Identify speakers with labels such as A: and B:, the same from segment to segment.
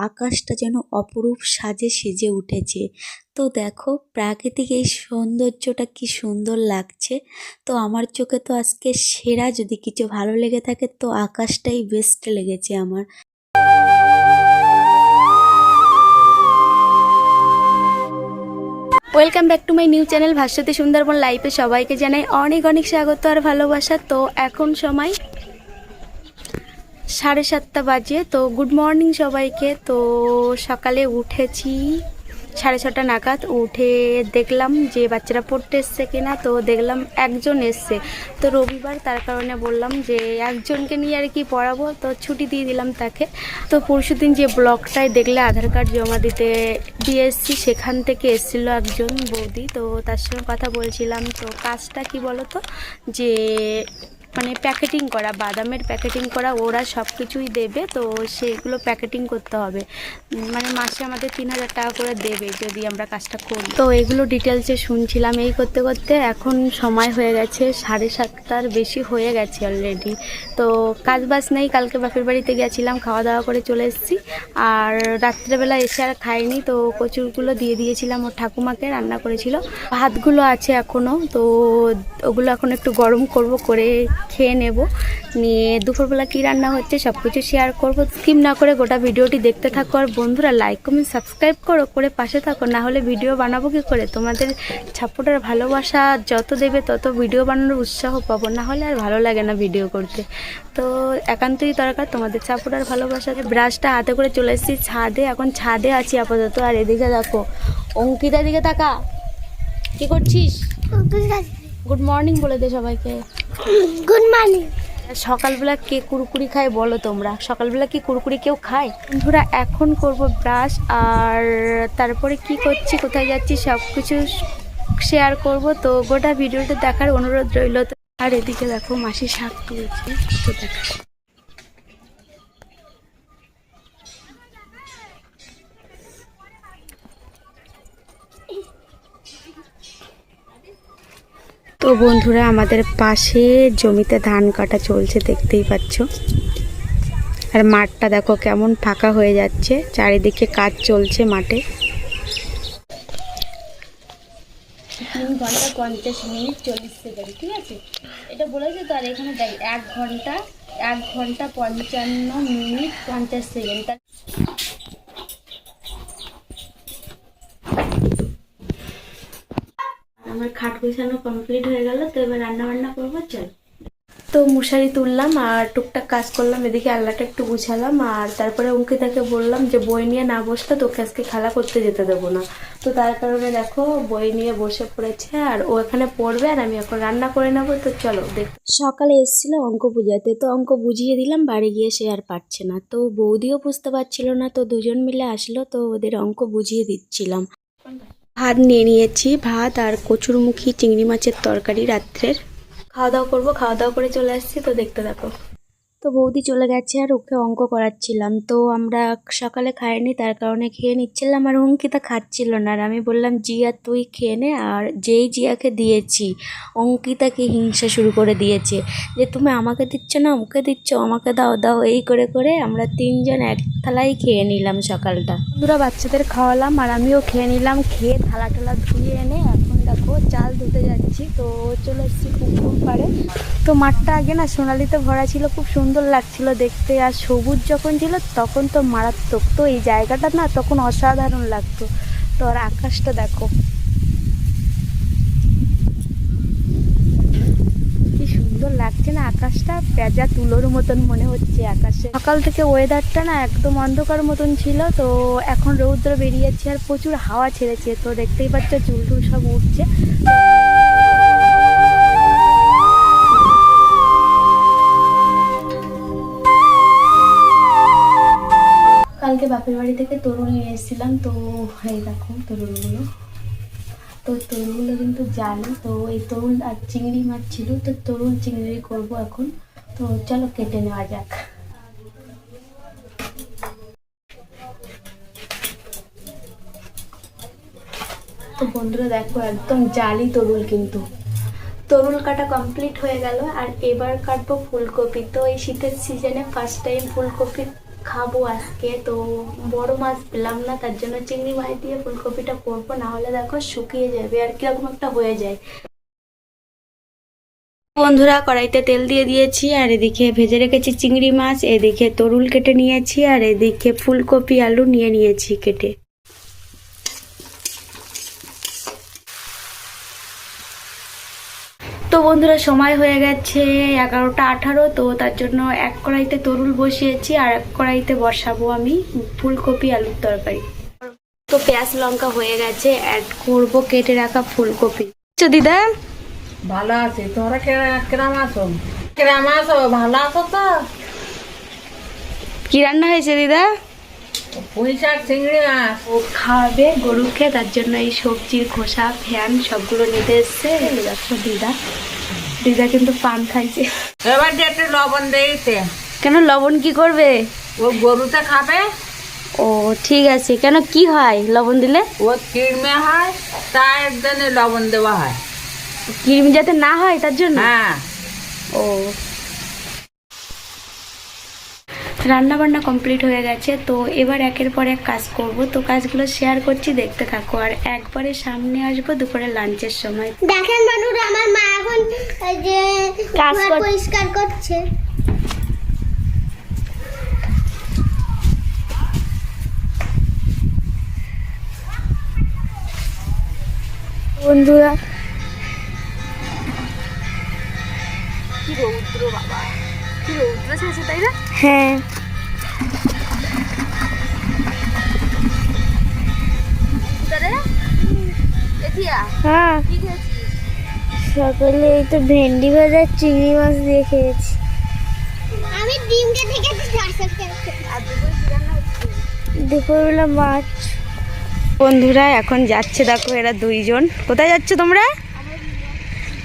A: আকাশটা যেন অপরূপ সাজে সেজে উঠেছে। তো দেখো প্রাকৃতিক এই সৌন্দর্যটা কি সুন্দর লাগছে। তো আমার চোখে তো আজকে সেরা যদি কিছু ভালো লেগে থাকে তো আকাশটাই বেস্ট লেগেছে আমার।
B: Welcome back to my new channel Bhaswati Sundarban লাইফে সবাইকে জানাই অনেক অনেক স্বাগত আর ভালোবাসা। তো এখন সময় 7:30 বাজে। তো গুড মর্নিং সবাইকে। তো সকালে উঠেছি 6:30 নাগাদ। উঠে দেখলাম যে বাচ্চারা পড়তে এসছে কিনা, তো দেখলাম একজন এসছে। তো রবিবার তার কারণে বললাম যে একজনকে নিয়ে আর কি পড়াবো, তো ছুটি দিয়ে দিলাম তাকে। তো পরশুদিন যে ব্লকটায় দেখলে আধার কার্ড জমা দিয়ে এসছি, সেখান থেকে এসেছিল একজন বৌদি। তো তার সঙ্গে কথা বলছিলাম। তো কাজটা কি বলো তো, যে মানে প্যাকেটিং করা, বাদামের প্যাকেটিং করা, ওরা সব কিছুই দেবে। তো সেগুলো প্যাকেটিং করতে হবে, মানে মাসে আমাদের 3,000 টাকা করে দেবে যদি আমরা কাজটা করি। তো এগুলো ডিটেলসে শুনছিলাম। এই করতে করতে এখন সময় হয়ে গেছে 7:30টার বেশি হয়ে গেছে অলরেডি। তো কাজ বাজ নেই, কালকে বাপের বাড়িতে গেছিলাম, খাওয়া দাওয়া করে চলে এসেছি। আর রাত্রেবেলা এসে আর খাইনি। তো কচুরগুলো দিয়ে দিয়েছিলাম ওর ঠাকুমাকে, রান্না করেছিল। ভাতগুলো আছে এখনও, তো ওগুলো এখন একটু গরম করব, করে খেয়ে নেব। নিয়ে দুপুরবেলা কী রান্না হচ্ছে সব কিছু শেয়ার করবো। স্কিপ না করে গোটা ভিডিওটি দেখতে থাকো। আর বন্ধুরা লাইক কমেন্ট সাবস্ক্রাইব করে পাশে থাকো, না হলে ভিডিও বানাবো কী করে? তোমাদের সাপোর্ট আর ভালোবাসা যত দেবে তত ভিডিও বানানোর উৎসাহ পাবো, না হলে আর ভালো লাগে না ভিডিও করতে। তো একান্তই দরকার তোমাদের সাপোর্ট আর ভালোবাসা। ব্রাশটা হাতে করে চলে এসেছি ছাদে, এখন ছাদে আছি আপাতত। আর এদিকে দেখো, অঙ্কিতার দিকে তাকা, কি করছিস? গুড মর্নিং বলে দে সবাইকে।
C: Good morning.
B: সকালবেলা কে কুরকুরি খায় বলো তোমরা? সকালবেলা কি কুরকুরি কেউ খায়? বন্ধুরা এখন করব ব্রাশ, আর তারপরে কি করছি, কোথায় যাচ্ছি সব কিছু শেয়ার করব। তো গোটা ভিডিওটা দেখার অনুরোধ রইল। আর এদিকে দেখো মাসি শাক তুলছে, তো দেখা। তো বন্ধুরা আমাদের পাশে জমিতে ধান কাটা চলছে, দেখতেই পাচ্ছ। আর মাঠটা দেখো কেমন ফাঁকা হয়ে যাচ্ছে, চারিদিকে কাজ চলছে মাঠে। 3 ঘন্টা 50 মিনিট 40 সেকেন্ড, ঠিক আছে এটা বলেছে তো। আর এখানে দেখ 1 ঘন্টা 55 মিনিট 50 সেকেন্ড। আমার খাট গোছানো কমপ্লিট হয়ে গেল। তো এবার রান্না বান্না করবো, চল। তো মশারি তুললাম আর টুকটাক কাজ করলাম, এদিকে আল্লাটা একটু গুছালাম। আর তারপরে অঙ্কিতাকে বললাম যে বই নিয়ে না বসলে তোকে আজকে খেলা করতে যেতে দেবো না। তো তার কারণে দেখো বই নিয়ে বসে পড়েছে, আর ও এখানে পড়বে আর আমি এখন রান্না করে নেবো। তো চলো দেখ।
A: সকালে এসেছিল অঙ্ক বুঝাতে, তো অঙ্ক বুঝিয়ে দিলাম, বাড়ি গিয়ে সে আর পারছে না। তো বৌদিও বুঝতে পারছিল না, তো দুজন মিলে আসলো, তো ওদের অঙ্ক বুঝিয়ে দিচ্ছিলাম। ভাত নিয়ে নিয়েছি, ভাত আর কচুরমুখী চিংড়ি মাছের তরকারি রাত্রের। খাওয়া দাওয়া করবো, খাওয়া দাওয়া করে চলে আসছি। তো দেখতে থাকো। তো বৌদি চলে গেছে আর ওকে অঙ্ক করাচ্ছিলাম। তো আমরা সকালে খাইনি, তার কারণে খেয়ে নিচ্ছিলাম। আর অঙ্কিতা খাচ্ছিল না, আর আমি বললাম জিয়া তুই খেয়ে নে। আর যেই জিয়াকে দিয়েছি অঙ্কিতাকে হিংসা শুরু করে দিয়েছে, যে তুমি আমাকে দিচ্ছ না, ওকে দিচ্ছ, আমাকে দাও দাও, এই করে করে আমরা 3জন এক থালাই খেয়ে নিলাম সকালটা।
B: বন্ধুরা বাচ্চাদের খাওয়ালাম আর আমিও খেয়ে নিলাম। খেয়ে থালা টালা ধুয়ে এনে এখন দেখো চাল ধুতে যাচ্ছি। তো চলে এসেছি পুকুর পাড়ে। তো মাঠটা আগে না সোনালিতে ভরা ছিল, খুব সুন্দর লাগছিল দেখতে। আর সবুজ যখন ছিল তখন তো মারাত্মক। তো এই জায়গাটা না তখন অসাধারণ লাগতো। তো আর আকাশটা দেখো কি সুন্দর লাগছে না, আকাশটা পেঁজা তুলোর মতন মনে হচ্ছে আকাশে। সকাল থেকে ওয়েদারটা না একদম অন্ধকার মতন ছিল, তো এখন রৌদ্র বেরিয়েছে আর প্রচুর হাওয়া ছেড়েছে। তো দেখতেই পাচ্ছ চুল টুল সব উঠছে। কালকে বাপের বাড়ি থেকে তরুল নিয়ে এসেছিলাম। তো এই দেখো তরুলগুলো, তো তরুলগুলো কিন্তু জানি। তো এই তরুল আর চিংড়ি মাছ ছিল, তো তরুল চিংড়ি করবো এখন। তো চলো কেটে নেওয়া যাক। তো বন্ধুরা দেখো একদম জালি তরুল, কিন্তু তরুল কাটা কমপ্লিট হয়ে গেল। আর এবার কাটবো ফুলকপি। তো এই শীতের সিজনে ফার্স্ট টাইম ফুলকপি খাবো আজকে। তো বড় মাছ পেলাম না, তার জন্য চিংড়ি মাছ দিয়ে ফুলকপিটা করবো, না হলে দেখো শুকিয়ে যাবে আর কিরকম একটা হয়ে যায়। বন্ধুরা, কড়াইতে তেল দিয়ে দিয়েছি, আর এদিকে ভেজে রেখেছি চিংড়ি মাছ, এদিকে তরুল কেটে নিয়েছি, আর এদিকে ফুলকপি আলু নিয়ে নিয়েছি কেটে। তো বন্ধুরা, সময় হয়ে গেছে 11টা 18, তো তার জন্য এক কড়াইতে তরুল বসিয়েছি আর এক কড়াইতে বসাবো আমি ফুলকপি আলুর তরকারি। তো পেঁয়াজ লঙ্কা হয়ে গেছে, অ্যাড করব কেটে রাখা ফুলকপি। দিদা
D: ভালো আছি, তোমরা কিরাম আছো? কিরাম আছো? ভালো আছো তো?
B: কি রান্না হয়েছে দিদা?
D: পুঁই শাক চিংড়ি মাছ।
B: ও খাওয়াবে গরুকে, তার জন্য এই সবজির খোসা ফ্যান সবগুলো নিতে এসছে। দেখো দিদা, দিদা কিন্তু পান খাইছে।
D: এবার যে একটু লবণ দিয়েছে।
B: কেন লবণ কি করবে?
D: ও গরুতে খাবে,
B: ও ঠিক আছে। কেন কি হয় লবণ দিলে?
D: ও কিরমে হয়, তার জন্য লবণ দেওয়া হয়।
B: কৃমি যাতে না হয় তার জন্য।
D: হ্যাঁ।
B: ও, রান্না বান্না কমপ্লিট হয়ে গেছে, তো এবার একের পর এক কাজ করব। তো কাজগুলো শেয়ার করছি, দেখতে থাকো। আর একবারে সামনে আসবো দুপুরে লাঞ্চের সময়।
C: দেখেন বন্ধুরা, আমার মা এখন এই যে
B: কাজ
C: ঘর
B: কর-
C: পরিষ্কার করছে।
B: বন্ধুরা, কি রৌদ্র বাবা, কি রৌদ্র আছে, তাই না? হ্যাঁ। হ্যাঁ,
C: সকালে এই তো ভেন্ডি ভাজা চিংড়ি মাছ দিয়ে খেয়েছি। আমি ডিমটা থেকে দুপুরবেলা মাছ।
B: বন্ধুরা এখন যাচ্ছে, দেখো এরা দুইজন। কোথায় যাচ্ছে তোমরা?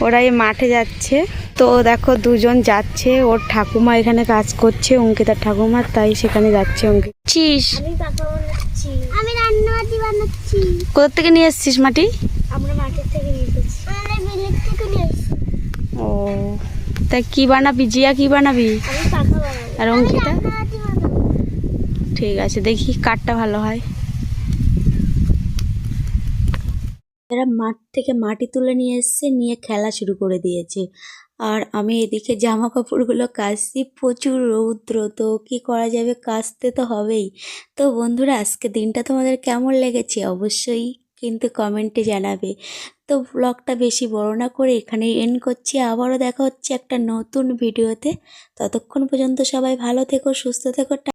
B: ওরা এই মাঠে যাচ্ছে। তো দেখো দুজন যাচ্ছে, ওর ঠাকুমা এখানে কাজ করছে, অঙ্কিতার ঠাকুমা, তাই সেখানে যাচ্ছে। অঙ্কিত
C: আমি পাকা বানাচ্ছি, আমি রান্নাবাটি বানাচ্ছি।
B: কোথা থেকে নিয়ে এসছিস মাটি?
C: আমরা মাঠের থেকে নিয়ে এসেছি। আমরা বিলের থেকে নিয়ে এসেছি।
B: ও, তা কি বানাবি? জিয়া কি বানাবি?
C: আমি পাকা বানাবো।
B: আর অঙ্কিতা?
C: রান্নাবাটি বানাবো।
B: ঠিক আছে, দেখি কাঠটা ভালো হয়।
A: এরা মাঠ থেকে মাটি তুলে নিয়ে এসছে, নিয়ে খেলা শুরু করে দিয়েছে। আর আমি এদিকে জামা কাপড়গুলো কাচছি, প্রচুর রৌদ্র, তো কি করা যাবে, কাচতে তো হবেই। তো বন্ধুরা, আজকে দিনটা তোমাদের কেমন লেগেছে অবশ্যই কিন্তু কমেন্টে জানাবে। তো ব্লগটা বেশি বড় না করে এখানেই এন্ড করছি। আবারও দেখা হচ্ছে একটা নতুন ভিডিওতে। ততক্ষণ পর্যন্ত সবাই ভালো থেকো, সুস্থ থেকো।